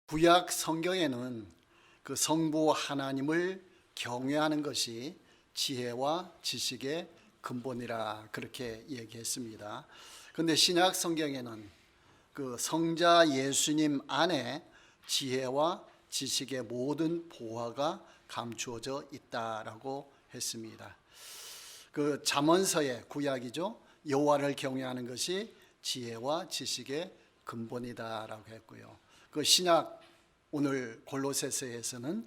구약 성경에는 그 성부 하나님을 경외하는 것이 지혜와 지식의 근본이라 그렇게 얘기했습니다. 그런데 신약 성경에는 그 성자 예수님 안에 지혜와 지식의 모든 보화가 감추어져 있다라고 했습니다. 그 잠언서의 구약이죠. 여호와를 경외하는 것이 지혜와 지식의 근본이다라고 했고요. 그 신약 오늘 골로새서에서는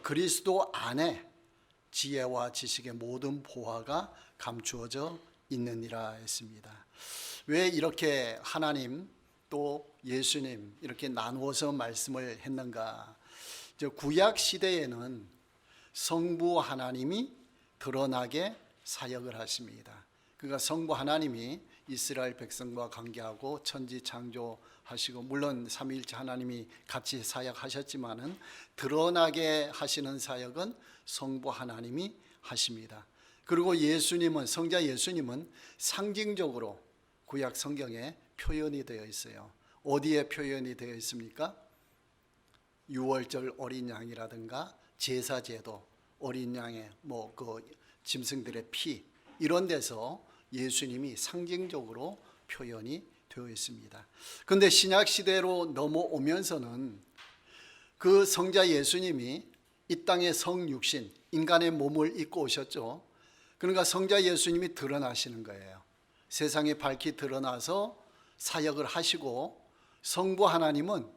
그리스도 안에 지혜와 지식의 모든 보화가 감추어져 있느니라 했습니다. 왜 이렇게 하나님 또 예수님 이렇게 나누어서 말씀을 했는가? 구약 시대에는 성부 하나님이 드러나게 사역을 하십니다. 그러니까 성부 하나님이 이스라엘 백성과 관계하고 천지 창조하시고, 물론 삼위일체 하나님이 같이 사역하셨지만은 드러나게 하시는 사역은 성부 하나님이 하십니다. 그리고 예수님은, 성자 예수님은 상징적으로 구약 성경에 표현이 되어 있어요. 어디에 표현이 되어 있습니까? 유월절 어린 양이라든가 제사제도, 어린 양의 그 짐승들의 피, 이런 데서 예수님이 상징적으로 표현이 되어 있습니다. 그런데 신약 시대로 넘어오면서는 그 성자 예수님이 이 땅에 성육신, 인간의 몸을 입고 오셨죠. 그러니까 성자 예수님이 드러나시는 거예요. 세상에 밝히 드러나서 사역을 하시고, 성부 하나님은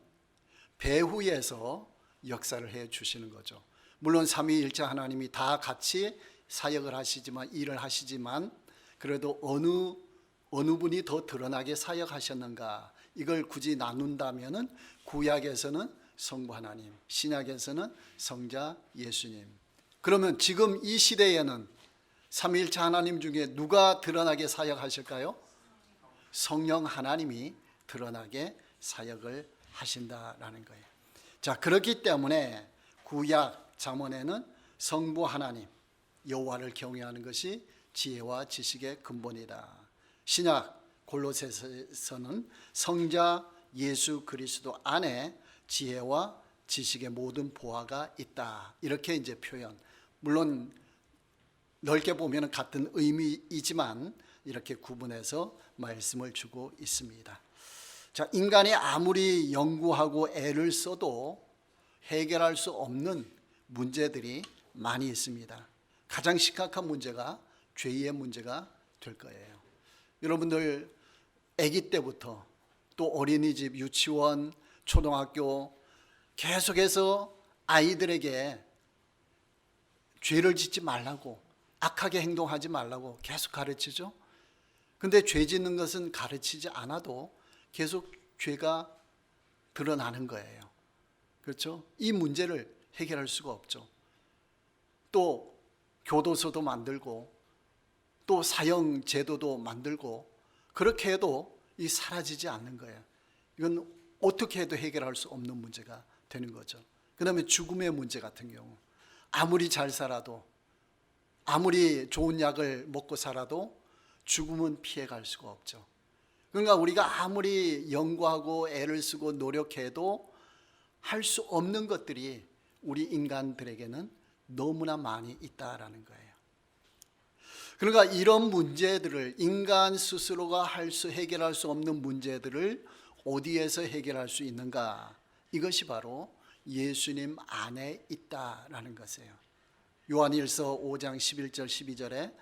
배후에서 역사를 해 주시는 거죠. 물론 삼위일체 하나님이 다 같이 사역을 하시지만, 일을 하시지만, 그래도 어느 분이 더 드러나게 사역하셨는가, 이걸 굳이 나눈다면은 구약에서는 성부 하나님, 신약에서는 성자 예수님. 그러면 지금 이 시대에는 삼위일체 하나님 중에 누가 드러나게 사역하실까요? 성령 하나님이 드러나게 사역을 하신다라는 거예요. 자, 그렇기 때문에 구약 잠언에는 성부 하나님, 여호와를 경외하는 것이 지혜와 지식의 근본이다. 신약 골로새서는 성자 예수 그리스도 안에 지혜와 지식의 모든 보화가 있다, 이렇게 이제 표현. 물론 넓게 보면 같은 의미이지만 이렇게 구분해서 말씀을 주고 있습니다. 자, 인간이 아무리 연구하고 애를 써도 해결할 수 없는 문제들이 많이 있습니다. 가장 심각한 문제가 죄의 문제가 될 거예요. 여러분들 아기 때부터 또 어린이집, 유치원, 초등학교 계속해서 아이들에게 죄를 짓지 말라고, 악하게 행동하지 말라고 계속 가르치죠. 근데 죄 짓는 것은 가르치지 않아도 계속 죄가 드러나는 거예요. 그렇죠? 이 문제를 해결할 수가 없죠. 또 교도소도 만들고 또 사형 제도도 만들고 그렇게 해도 이 사라지지 않는 거예요. 이건 어떻게 해도 해결할 수 없는 문제가 되는 거죠. 그 다음에 죽음의 문제 같은 경우, 아무리 잘 살아도, 아무리 좋은 약을 먹고 살아도 죽음은 피해갈 수가 없죠. 그러니까 우리가 아무리 연구하고 애를 쓰고 노력해도 할 수 없는 것들이 우리 인간들에게는 너무나 많이 있다라는 거예요. 그러니까 이런 문제들을, 인간 스스로가 해결할 수 없는 문제들을 어디에서 해결할 수 있는가? 이것이 바로 예수님 안에 있다라는 것이에요. 요한일서 5장 11절 12절에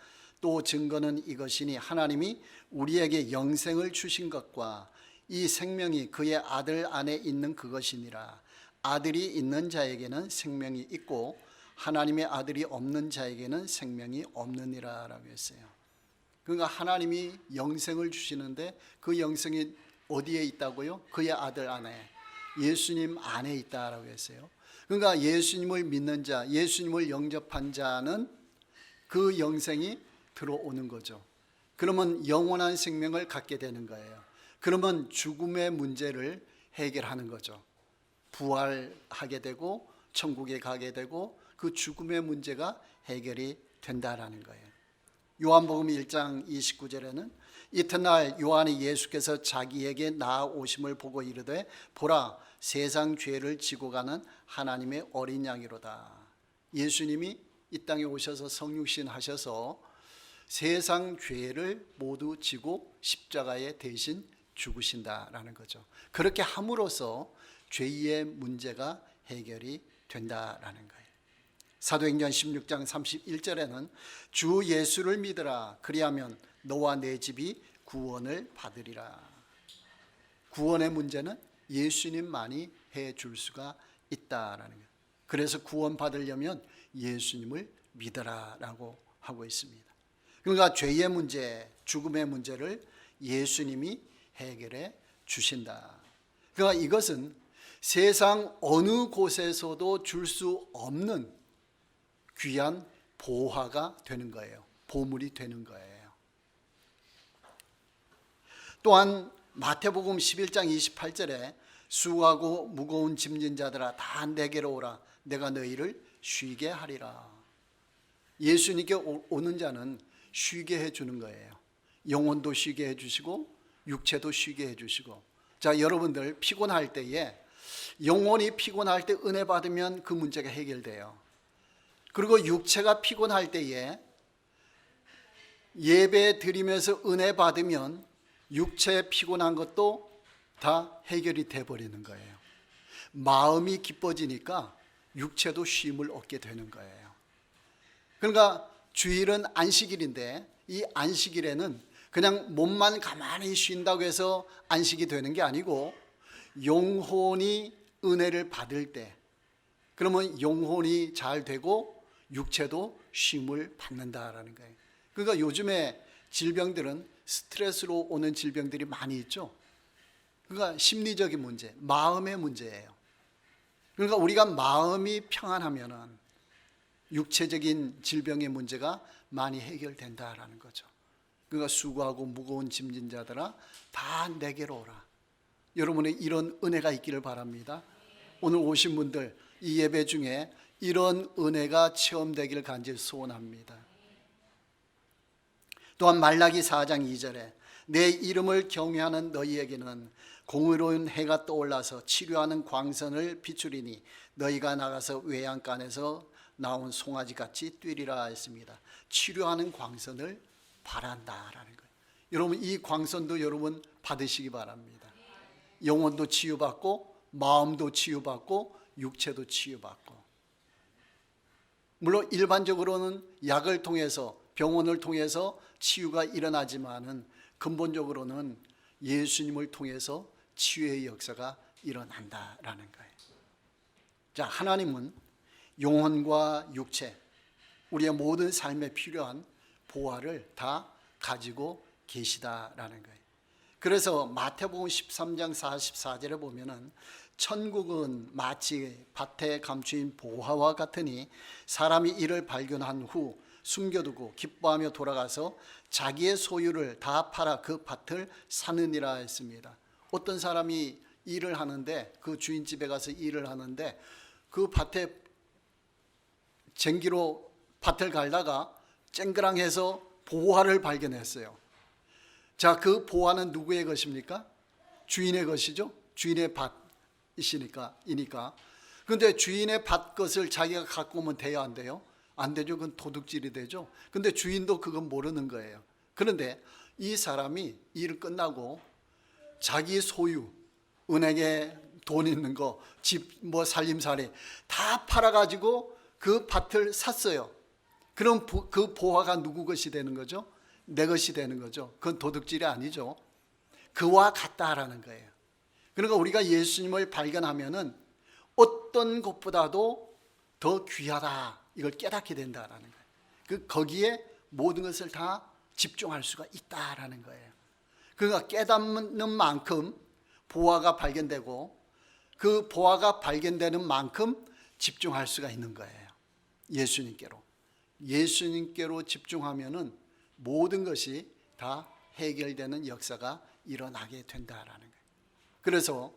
또 증거는 이것이니 하나님이 우리에게 영생을 주신 것과 이 생명이 그의 아들 안에 있는 그것이니라. 아들이 있는 자에게는 생명이 있고 하나님의 아들이 없는 자에게는 생명이 없느니라 라고 했어요. 그러니까 하나님이 영생을 주시는데 그 영생이 어디에 있다고요? 그의 아들 안에, 예수님 안에 있다라고 했어요. 그러니까 예수님을 믿는 자, 예수님을 영접한 자는 그 영생이 들어오는 거죠. 그러면 영원한 생명을 갖게 되는 거예요. 그러면 죽음의 문제를 해결하는 거죠. 부활하게 되고 천국에 가게 되고 그 죽음의 문제가 해결이 된다라는 거예요. 요한복음 1장 29절에는 이튿날 요한이 예수께서 자기에게 나아오심을 보고 이르되 보라 세상 죄를 지고 가는 하나님의 어린 양이로다. 예수님이 이 땅에 오셔서 성육신 하셔서 세상 죄를 모두 지고 십자가에 대신 죽으신다라는 거죠. 그렇게 함으로써 죄의 문제가 해결이 된다라는 거예요. 사도행전 16장 31절에는 주 예수를 믿으라 그리하면 너와 내 집이 구원을 받으리라. 구원의 문제는 예수님만이 해줄 수가 있다라는 거예요. 그래서 구원 받으려면 예수님을 믿으라라고 하고 있습니다. 그러니까 죄의 문제, 죽음의 문제를 예수님이 해결해 주신다. 그러니까 이것은 세상 어느 곳에서도 줄 수 없는 귀한 보화가 되는 거예요. 보물이 되는 거예요. 또한 마태복음 11장 28절에 수고하고 무거운 짐진 자들아 다 내게로 오라 내가 너희를 쉬게 하리라. 예수님께 오는 자는 쉬게 해주는 거예요. 영혼도 쉬게 해주시고 육체도 쉬게 해주시고. 자, 여러분들 피곤할 때에 영혼이 피곤할 때 은혜 받으면 그 문제가 해결돼요. 그리고 육체가 피곤할 때에 예배 드리면서 은혜 받으면 육체 피곤한 것도 다 해결이 돼버리는 거예요. 마음이 기뻐지니까 육체도 쉼을 얻게 되는 거예요. 그러니까 주일은 안식일인데 이 안식일에는 그냥 몸만 가만히 쉰다고 해서 안식이 되는 게 아니고 영혼이 은혜를 받을 때 그러면 영혼이 잘 되고 육체도 쉼을 받는다라는 거예요. 그러니까 요즘에 질병들은 스트레스로 오는 질병들이 많이 있죠. 그러니까 심리적인 문제, 마음의 문제예요. 그러니까 우리가 마음이 평안하면은 육체적인 질병의 문제가 많이 해결된다라는 거죠. 그러니까 수고하고 무거운 짐진 자들아 다 내게로 오라. 여러분의 이런 은혜가 있기를 바랍니다. 오늘 오신 분들 이 예배 중에 이런 은혜가 체험되기를 간절히 소원합니다. 또한 말라기 4장 2절에 내 이름을 경외하는 너희에게는 공의로운 해가 떠올라서 치료하는 광선을 비추리니 너희가 나가서 외양간에서 나온 송아지같이 뛰리라 했습니다. 치료하는 광선을 바란다라는 거예요. 여러분 이 광선도 여러분 받으시기 바랍니다. 영혼도 치유받고 마음도 치유받고 육체도 치유받고. 물론 일반적으로는 약을 통해서 병원을 통해서 치유가 일어나지만은 근본적으로는 예수님을 통해서 치유의 역사가 일어난다라는 거예요. 자, 하나님은 영혼과 육체, 우리의 모든 삶에 필요한 보화를 다 가지고 계시다라는 거예요. 그래서 마태복음 13장 44절에 보면은 천국은 마치 밭에 감추인 보화와 같으니 사람이 이를 발견한 후 숨겨두고 기뻐하며 돌아가서 자기의 소유를 다 팔아 그 밭을 사느니라 했습니다. 어떤 사람이 일을 하는데 그 주인 집에 가서 일을 하는데 그 밭에 쟁기로 밭을 갈다가 쨍그랑해서 보화를 발견했어요. 자, 그 보화는 누구의 것입니까? 주인의 것이죠. 주인의 밭이니까. 그런데 주인의 밭 것을 자기가 갖고 오면 돼야 안 돼요? 안 되죠. 그건 도둑질이 되죠. 근데 주인도 그건 모르는 거예요. 그런데 이 사람이 일 끝나고 자기 소유, 은행에 돈 있는 거, 집 뭐 살림살이 다 팔아가지고 그 밭을 샀어요. 그럼 그 보화가 누구 것이 되는 거죠? 내 것이 되는 거죠. 그건 도둑질이 아니죠. 그와 같다라는 거예요. 그러니까 우리가 예수님을 발견하면은 어떤 것보다도 더 귀하다 이걸 깨닫게 된다라는 거예요. 거기에 모든 것을 다 집중할 수가 있다라는 거예요. 그러니까 깨닫는 만큼 보화가 발견되고 그 보화가 발견되는 만큼 집중할 수가 있는 거예요. 예수님께로 집중하면은 모든 것이 다 해결되는 역사가 일어나게 된다라는 거예요. 그래서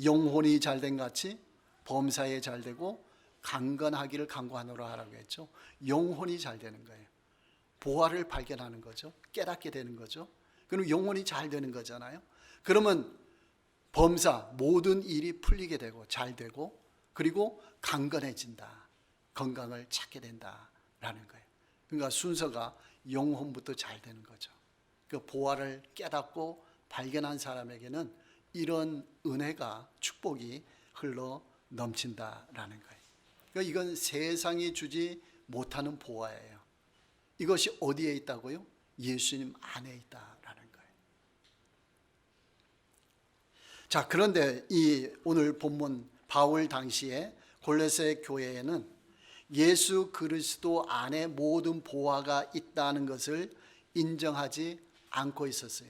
영혼이 잘된 같이 범사에 잘되고 강건하기를 강구하노라 하라고 했죠. 영혼이 잘 되는 거예요. 보화를 발견하는 거죠. 깨닫게 되는 거죠. 그럼 영혼이 잘 되는 거잖아요. 그러면 범사 모든 일이 풀리게 되고 잘 되고 그리고 강건해진다. 건강을 찾게 된다라는 거예요. 그러니까 순서가 영혼부터 잘 되는 거죠. 그 보화를 깨닫고 발견한 사람에게는 이런 은혜가 축복이 흘러 넘친다라는 거예요. 그러니까 이건 세상이 주지 못하는 보화예요. 이것이 어디에 있다고요? 예수님 안에 있다라는 거예요. 자, 그런데 이 오늘 본문 바울 당시에 골로새 교회에는 예수 그리스도 안에 모든 보화가 있다는 것을 인정하지 않고 있었어요.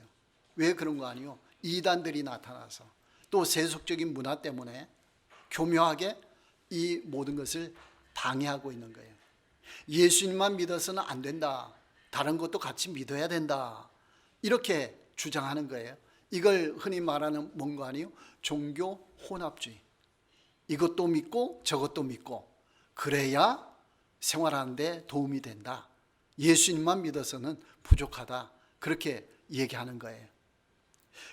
왜 그런 거 아니요? 이단들이 나타나서 또 세속적인 문화 때문에 교묘하게 이 모든 것을 방해하고 있는 거예요. 예수님만 믿어서는 안 된다. 다른 것도 같이 믿어야 된다. 이렇게 주장하는 거예요. 이걸 흔히 말하는 뭔가 아니요? 종교 혼합주의. 이것도 믿고 저것도 믿고 그래야 생활하는 데 도움이 된다. 예수님만 믿어서는 부족하다. 그렇게 얘기하는 거예요.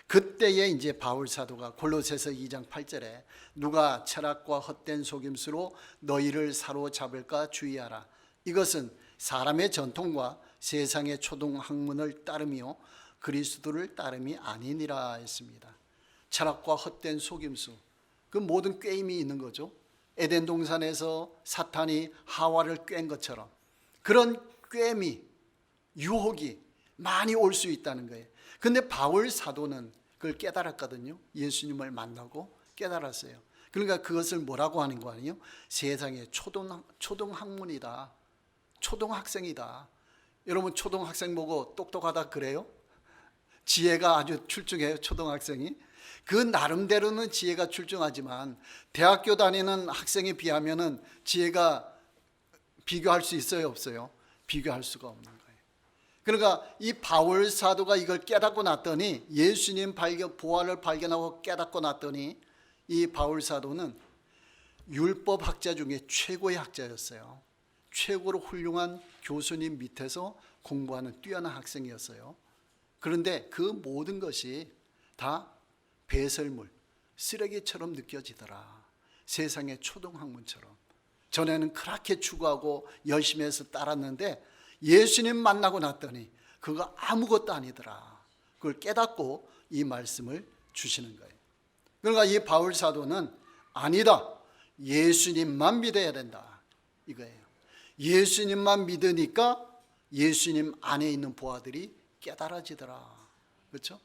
그때에 이제 바울 사도가 골로새서 2장 8절에 누가 철학과 헛된 속임수로 너희를 사로잡을까 주의하라. 이것은 사람의 전통과 세상의 초등학문을 따르며 그리스도를 따름이 아니니라 했습니다. 철학과 헛된 속임수, 그 모든 꾀임이 있는 거죠. 에덴 동산에서 사탄이 하와를 꾀인 것처럼 그런 꾀임이 유혹이 많이 올 수 있다는 거예요. 근데 바울 사도는 그걸 깨달았거든요. 예수님을 만나고 깨달았어요. 그러니까 그것을 뭐라고 하는 거 아니에요? 세상의 초등학문이다. 초등학생이다. 여러분 초등학생 보고 똑똑하다 그래요? 지혜가 아주 출중해요. 초등학생이. 그 나름대로는 지혜가 출중하지만 대학교 다니는 학생에 비하면은 지혜가 비교할 수 있어요? 없어요? 비교할 수가 없는 거예요. 그러니까 이 바울 사도가 이걸 깨닫고 났더니 예수님 보화를 발견하고 깨닫고 났더니 이 바울 사도는 율법 학자 중에 최고의 학자였어요. 최고로 훌륭한 교수님 밑에서 공부하는 뛰어난 학생이었어요. 그런데 그 모든 것이 다 배설물, 쓰레기처럼 느껴지더라. 세상의 초등학문처럼. 전에는 그렇게 추구하고 열심히 해서 따랐는데 예수님 만나고 났더니 그거 아무것도 아니더라. 그걸 깨닫고 이 말씀을 주시는 거예요. 그러니까 이 바울 사도는 아니다. 예수님만 믿어야 된다. 이거예요. 예수님만 믿으니까 예수님 안에 있는 보화들이 깨달아지더라. 그렇죠?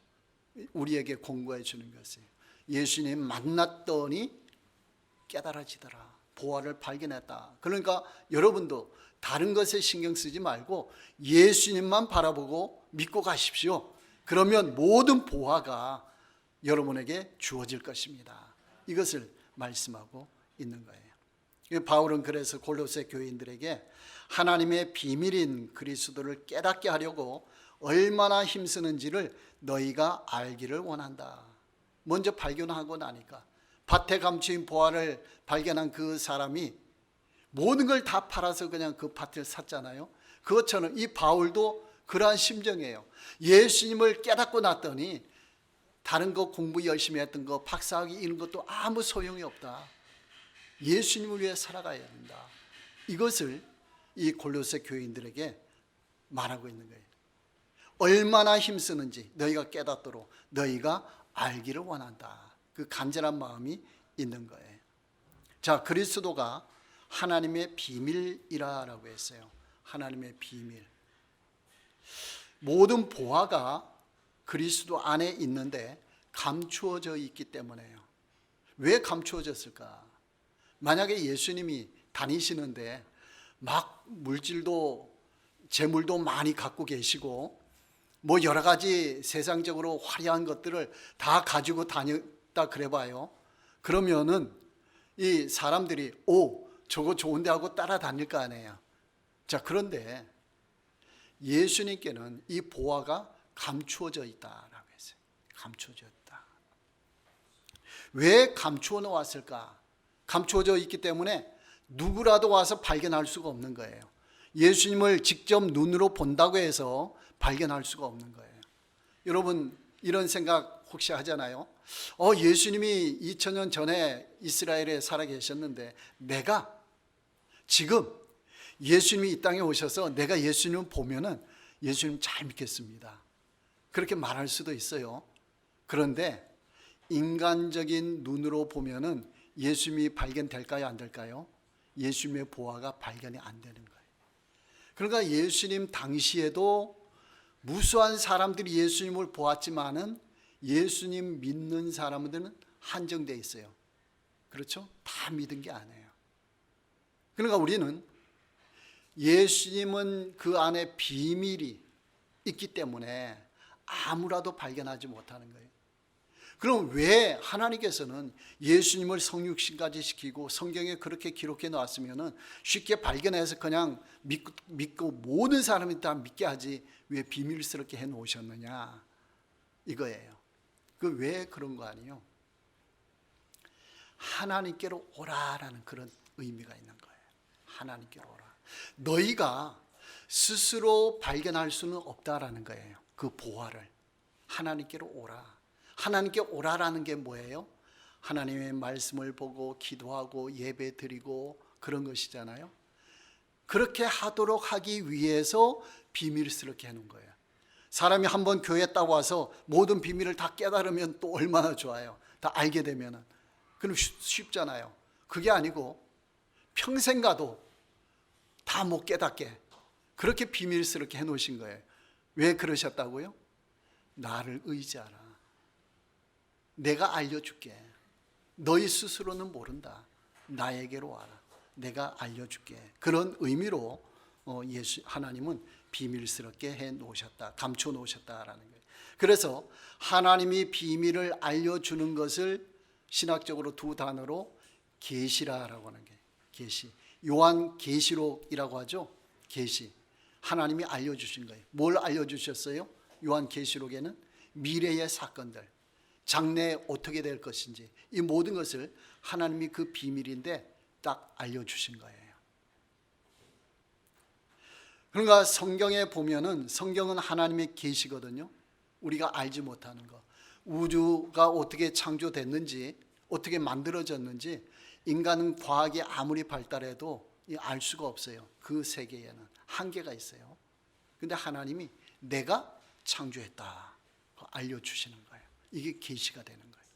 우리에게 공부해 주는 것이에요. 예수님 만났더니 깨달아지더라. 보화를 발견했다. 그러니까 여러분도 다른 것에 신경 쓰지 말고 예수님만 바라보고 믿고 가십시오. 그러면 모든 보화가 여러분에게 주어질 것입니다. 이것을 말씀하고 있는 거예요. 바울은 그래서 골로새 교인들에게 하나님의 비밀인 그리스도를 깨닫게 하려고 얼마나 힘쓰는지를 너희가 알기를 원한다. 먼저 발견하고 나니까 밭에 감추인 보화를 발견한 그 사람이 모든 걸 다 팔아서 그냥 그 밭을 샀잖아요. 그것처럼 이 바울도 그러한 심정이에요. 예수님을 깨닫고 났더니 다른 거 공부 열심히 했던 거 박사학위 이런 것도 아무 소용이 없다. 예수님을 위해 살아가야 된다. 이것을 이 골로새 교인들에게 말하고 있는 거예요. 얼마나 힘쓰는지 너희가 깨닫도록 너희가 알기를 원한다. 그 간절한 마음이 있는 거예요. 자, 그리스도가 하나님의 비밀이라고 했어요. 하나님의 비밀. 모든 보화가 그리스도 안에 있는데 감추어져 있기 때문에요. 왜 감추어졌을까? 만약에 예수님이 다니시는데 막 물질도 재물도 많이 갖고 계시고 뭐 여러 가지 세상적으로 화려한 것들을 다 가지고 다녔다 그래봐요. 그러면은 이 사람들이 저거 좋은데 하고 따라다닐 거 아니에요. 자, 그런데 예수님께는 이 보화가 감추어져 있다라고 했어요. 감추어져 있다. 왜 감추어 놓았을까? 감추어져 있기 때문에 누구라도 와서 발견할 수가 없는 거예요. 예수님을 직접 눈으로 본다고 해서 발견할 수가 없는 거예요. 여러분 이런 생각 혹시 하잖아요. 예수님이 2000년 전에 이스라엘에 살아 계셨는데 내가 지금 예수님이 이 땅에 오셔서 내가 예수님을 보면은 예수님 잘 믿겠습니다. 그렇게 말할 수도 있어요. 그런데 인간적인 눈으로 보면은 예수님이 발견될까요? 안 될까요? 예수님의 보화가 발견이 안 되는 거예요. 그러니까 예수님 당시에도 무수한 사람들이 예수님을 보았지만은 예수님 믿는 사람들은 한정되어 있어요. 그렇죠? 다 믿은 게 아니에요. 그러니까 우리는 예수님은 그 안에 비밀이 있기 때문에 아무라도 발견하지 못하는 거예요. 그럼 왜 하나님께서는 예수님을 성육신까지 시키고 성경에 그렇게 기록해 놓았으면 쉽게 발견해서 그냥 믿고 모든 사람이 다 믿게 하지 왜 비밀스럽게 해 놓으셨느냐 이거예요. 그 왜 그런 거 아니에요? 하나님께로 오라라는 그런 의미가 있는 거예요. 하나님께로 오라. 너희가 스스로 발견할 수는 없다라는 거예요. 그 보화를. 하나님께로 오라. 하나님께 오라라는 게 뭐예요? 하나님의 말씀을 보고 기도하고 예배 드리고 그런 것이잖아요. 그렇게 하도록 하기 위해서 비밀스럽게 해놓은 거예요. 사람이 한번 교회에 딱 와서 모든 비밀을 다 깨달으면 또 얼마나 좋아요. 다 알게 되면은. 그럼 쉽잖아요. 그게 아니고 평생 가도 다 못 깨닫게 그렇게 비밀스럽게 해놓으신 거예요. 왜 그러셨다고요? 나를 의지하라. 내가 알려줄게. 너희 스스로는 모른다. 나에게로 와라. 내가 알려줄게. 그런 의미로 하나님은 비밀스럽게 해 놓으셨다. 감춰 놓으셨다라는 거예요. 그래서 하나님이 비밀을 알려주는 것을 신학적으로 두 단어로 계시라라고 하는 게 계시. 요한 계시록이라고 하죠. 계시. 하나님이 알려주신 거예요. 뭘 알려주셨어요? 요한 계시록에는 미래의 사건들, 장래에 어떻게 될 것인지 이 모든 것을 하나님이 그 비밀인데 딱 알려주신 거예요. 그러니까 성경에 보면은 성경은 하나님의 계시거든요. 우리가 알지 못하는 거, 우주가 어떻게 창조됐는지, 어떻게 만들어졌는지 인간은 과학이 아무리 발달해도 알 수가 없어요. 그 세계에는 한계가 있어요. 근데 하나님이 내가 창조했다 알려주시는 거예요. 이게 계시가 되는 거예요.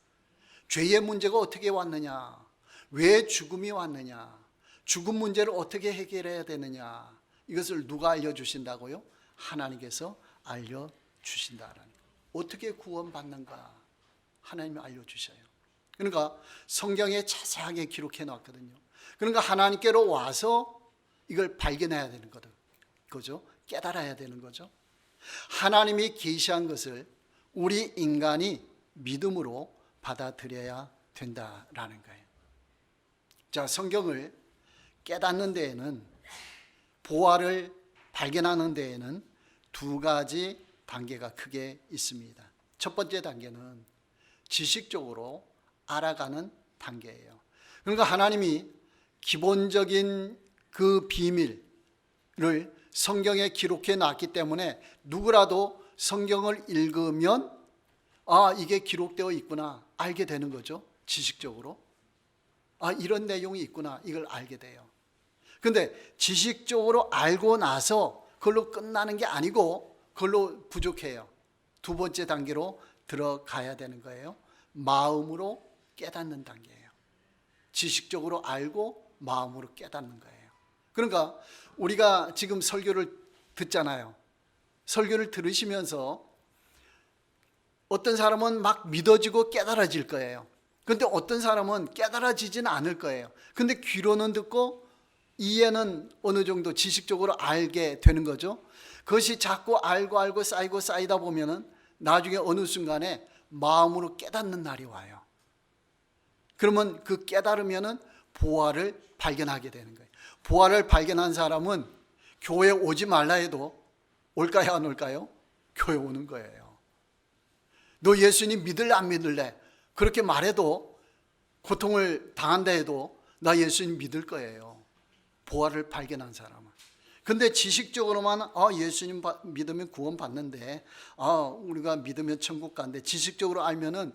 죄의 문제가 어떻게 왔느냐, 왜 죽음이 왔느냐, 죽음 문제를 어떻게 해결해야 되느냐, 이것을 누가 알려주신다고요? 하나님께서 알려주신다라는 거예요. 어떻게 구원받는가 하나님이 알려주셔요. 그러니까 성경에 자세하게 기록해 놨거든요. 그러니까 하나님께로 와서 이걸 발견해야 되는 거죠. 깨달아야 되는 거죠. 하나님이 계시한 것을 우리 인간이 믿음으로 받아들여야 된다라는 거예요. 자, 성경을 깨닫는 데에는, 보화를 발견하는 데에는 두 가지 단계가 크게 있습니다. 첫 번째 단계는 지식적으로 알아가는 단계예요. 그러니까 하나님이 기본적인 그 비밀을 성경에 기록해 놨기 때문에 누구라도 성경을 읽으면 이게 기록되어 있구나 알게 되는 거죠. 지식적으로 이런 내용이 있구나 이걸 알게 돼요. 근데 지식적으로 알고 나서 그걸로 끝나는 게 아니고 그걸로 부족해요. 두 번째 단계로 들어가야 되는 거예요. 마음으로 깨닫는 단계예요. 지식적으로 알고 마음으로 깨닫는 거예요. 그러니까 우리가 지금 설교를 듣잖아요. 설교를 들으시면서 어떤 사람은 막 믿어지고 깨달아질 거예요. 그런데 어떤 사람은 깨달아지지는 않을 거예요. 근데 귀로는 듣고 이해는 어느 정도 지식적으로 알게 되는 거죠. 그것이 자꾸 알고 쌓이고 쌓이다 보면은 나중에 어느 순간에 마음으로 깨닫는 날이 와요. 그러면 그 깨달으면은 보화를 발견하게 되는 거예요. 보화를 발견한 사람은 교회 오지 말라 해도 올까요, 안 올까요? 교회 오는 거예요. 너 예수님 믿을래, 안 믿을래? 그렇게 말해도, 고통을 당한다 해도 나 예수님 믿을 거예요. 보화를 발견한 사람은. 근데 지식적으로만 예수님 믿으면 구원 받는데, 우리가 믿으면 천국 간대, 지식적으로 알면은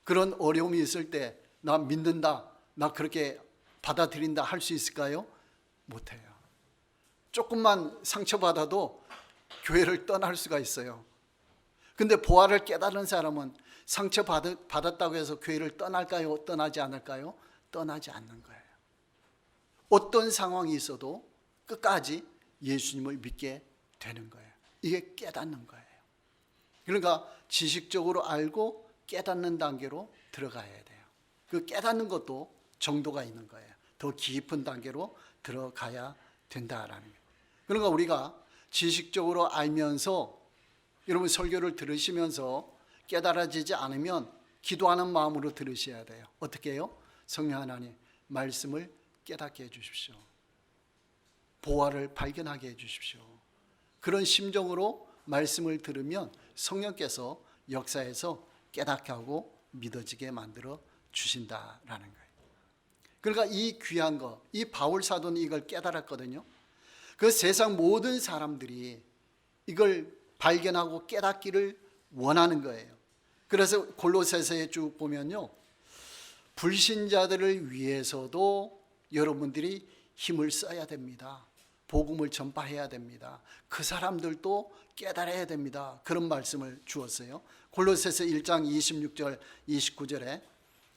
그런 어려움이 있을 때 나 믿는다, 나 그렇게 받아들인다 할 수 있을까요? 못해요. 조금만 상처받아도 교회를 떠날 수가 있어요. 근데 보화를 깨달은 사람은 상처 받았다고 해서 교회를 떠날까요? 떠나지 않을까요? 떠나지 않는 거예요. 어떤 상황이 있어도 끝까지 예수님을 믿게 되는 거예요. 이게 깨닫는 거예요. 그러니까 지식적으로 알고 깨닫는 단계로 들어가야 돼요. 그 깨닫는 것도 정도가 있는 거예요. 더 깊은 단계로 들어가야 된다라는 거예요. 그러니까 우리가 지식적으로 알면서, 여러분 설교를 들으시면서 깨달아지지 않으면 기도하는 마음으로 들으셔야 돼요. 어떻게 해요? 성령 하나님, 말씀을 깨닫게 해주십시오. 보화를 발견하게 해주십시오. 그런 심정으로 말씀을 들으면 성령께서 역사해서 깨닫게 하고 믿어지게 만들어 주신다라는 거예요. 그러니까 이 귀한 거, 이 바울 사도는 이걸 깨달았거든요. 그 세상 모든 사람들이 이걸 발견하고 깨닫기를 원하는 거예요. 그래서 골로새서에 쭉 보면요, 불신자들을 위해서도 여러분들이 힘을 써야 됩니다. 복음을 전파해야 됩니다. 그 사람들도 깨달아야 됩니다. 그런 말씀을 주었어요. 골로새서 1장 26절 29절에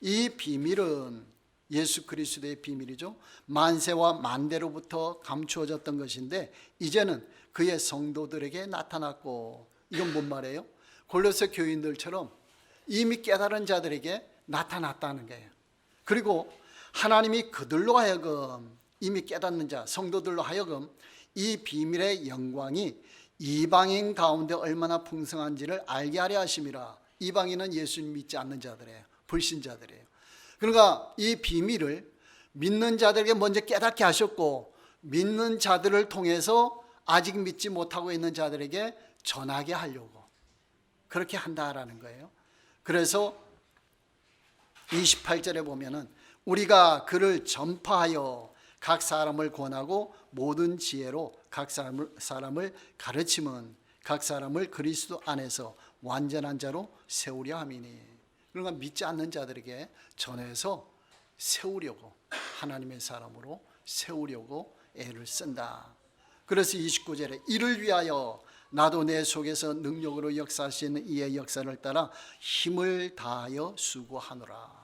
이 비밀은 예수 그리스도의 비밀이죠. 만세와 만대로부터 감추어졌던 것인데 이제는 그의 성도들에게 나타났고, 이건 뭔 말이에요? 골로새 교인들처럼 이미 깨달은 자들에게 나타났다는 거예요. 그리고 하나님이 그들로 하여금, 이미 깨닫는 자 성도들로 하여금 이 비밀의 영광이 이방인 가운데 얼마나 풍성한지를 알게 하려 하심이라. 이방인은 예수님 믿지 않는 자들이에요. 불신자들이에요. 그러니까 이 비밀을 믿는 자들에게 먼저 깨닫게 하셨고, 믿는 자들을 통해서 아직 믿지 못하고 있는 자들에게 전하게 하려고 그렇게 한다라는 거예요. 그래서 28절에 보면은 우리가 그를 전파하여 각 사람을 권하고 모든 지혜로 각 사람을 가르치면 각 사람을 그리스도 안에서 완전한 자로 세우려 함이니. 그러니까 믿지 않는 자들에게 전해서 세우려고, 하나님의 사람으로 세우려고 애를 쓴다. 그래서 29절에 이를 위하여 나도 내 속에서 능력으로 역사하시는 이의 역사를 따라 힘을 다하여 수고하노라.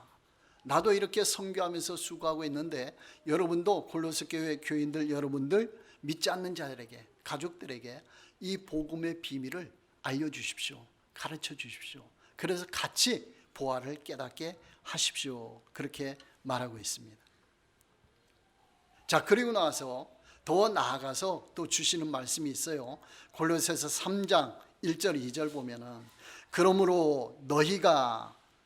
나도 이렇게 선교하면서 수고하고 있는데 여러분도 골로새 교회 교인들 여러분들 믿지 않는 자들에게, 가족들에게 이 복음의 비밀을 알려주십시오. 가르쳐 주십시오. 그래서 같이 보화를 깨닫게 하십시오. 그렇게 말하고 있습니다. 자, 그리고 나서 더 나아가서 또 주시는 말씀이 있어요. 골로새서 3장 1절 2절 보면은 그러므로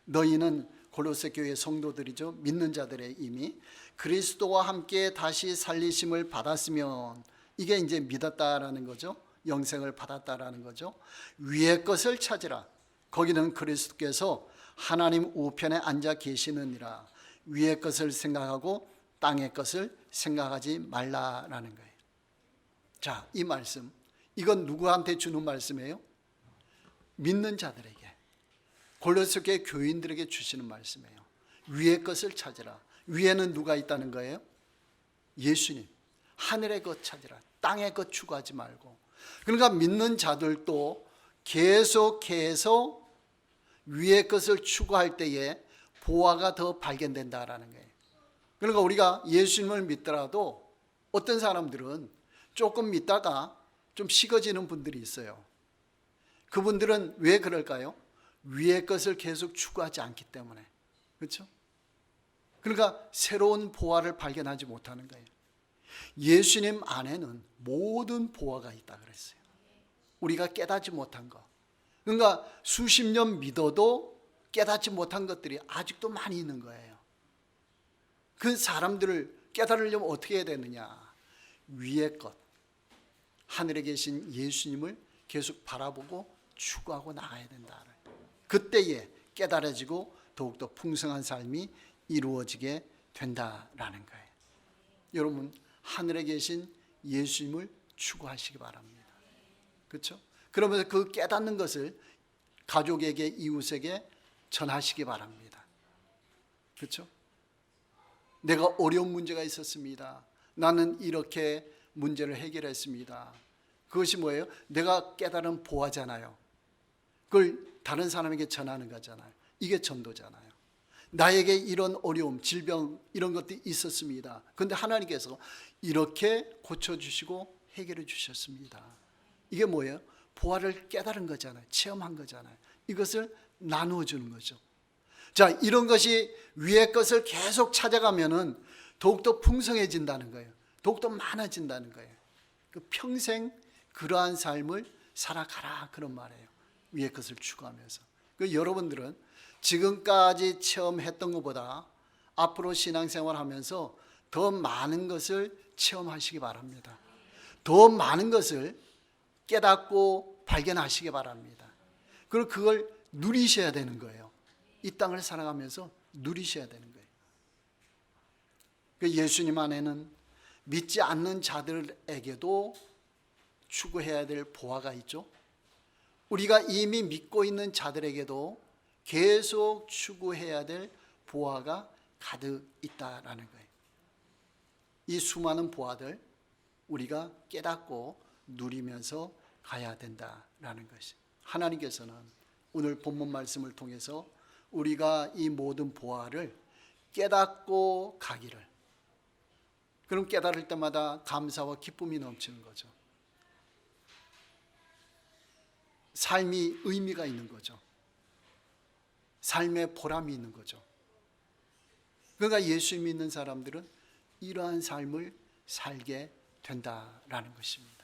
너희는 골로새 교회 성도들이죠. 믿는 자들의 이미 그리스도와 함께 다시 살리심을 받았으면, 이게 이제 믿었다라는 거죠. 영생을 받았다라는 거죠. 위의 것을 찾으라. 거기는 그리스도께서 하나님 우편에 앉아 계시느니라. 위의 것을 생각하고 땅의 것을 생각하지 말라라는 거예요. 자, 이 말씀, 이건 누구한테 주는 말씀이에요? 믿는 자들에게, 골로새 교회 교인들에게 주시는 말씀이에요. 위의 것을 찾으라. 위에는 누가 있다는 거예요? 예수님. 하늘의 것 찾으라. 땅의 것 추구하지 말고. 그러니까 믿는 자들도 계속해서 위의 것을 추구할 때에 보화가 더 발견된다라는 거예요. 그러니까 우리가 예수님을 믿더라도 어떤 사람들은 조금 믿다가 좀 식어지는 분들이 있어요. 그분들은 왜 그럴까요? 위의 것을 계속 추구하지 않기 때문에. 그렇죠? 그러니까 새로운 보화를 발견하지 못하는 거예요. 예수님 안에는 모든 보화가 있다 그랬어요. 우리가 깨닫지 못한 것. 그러니까 수십 년 믿어도 깨닫지 못한 것들이 아직도 많이 있는 거예요. 그 사람들을 깨달으려면 어떻게 해야 되느냐? 위의 것, 하늘에 계신 예수님을 계속 바라보고 추구하고 나가야 된다. 그때에 깨달아지고 더욱더 풍성한 삶이 이루어지게 된다라는 거예요. 여러분, 하늘에 계신 예수님을 추구하시기 바랍니다. 그렇죠? 그러면서 그 깨닫는 것을 가족에게, 이웃에게 전하시기 바랍니다. 그렇죠? 내가 어려운 문제가 있었습니다. 나는 이렇게 문제를 해결했습니다. 그것이 뭐예요? 내가 깨달은 보화잖아요. 그걸 다른 사람에게 전하는 거잖아요. 이게 전도잖아요. 나에게 이런 어려움, 질병 이런 것들이 있었습니다. 그런데 하나님께서 이렇게 고쳐주시고 해결해 주셨습니다. 이게 뭐예요? 보화를 깨달은 거잖아요. 체험한 거잖아요. 이것을 나누어 주는 거죠. 자, 이런 것이 위의 것을 계속 찾아가면은 더욱더 풍성해진다는 거예요. 더욱더 많아진다는 거예요. 그 평생 그러한 삶을 살아가라 그런 말이에요. 위의 것을 추구하면서. 그 여러분들은 지금까지 체험했던 것보다 앞으로 신앙생활하면서 더 많은 것을 체험하시기 바랍니다. 더 많은 것을 깨닫고 발견하시기 바랍니다. 그리고 그걸 누리셔야 되는 거예요. 이 땅을 살아가면서 누리셔야 되는 거예요. 그 예수님 안에는 믿지 않는 자들에게도 추구해야 될 보화가 있죠. 우리가 이미 믿고 있는 자들에게도 계속 추구해야 될 보화가 가득 있다라는 거예요. 이 수많은 보화들 우리가 깨닫고 누리면서 가야 된다라는 것이. 하나님께서는 오늘 본문 말씀을 통해서 우리가 이 모든 보화를 깨닫고 가기를, 그럼 깨달을 때마다 감사와 기쁨이 넘치는 거죠. 삶이 의미가 있는 거죠. 삶의 보람이 있는 거죠. 그러니까 예수 믿는 사람들은 이러한 삶을 살게 된다라는 것입니다.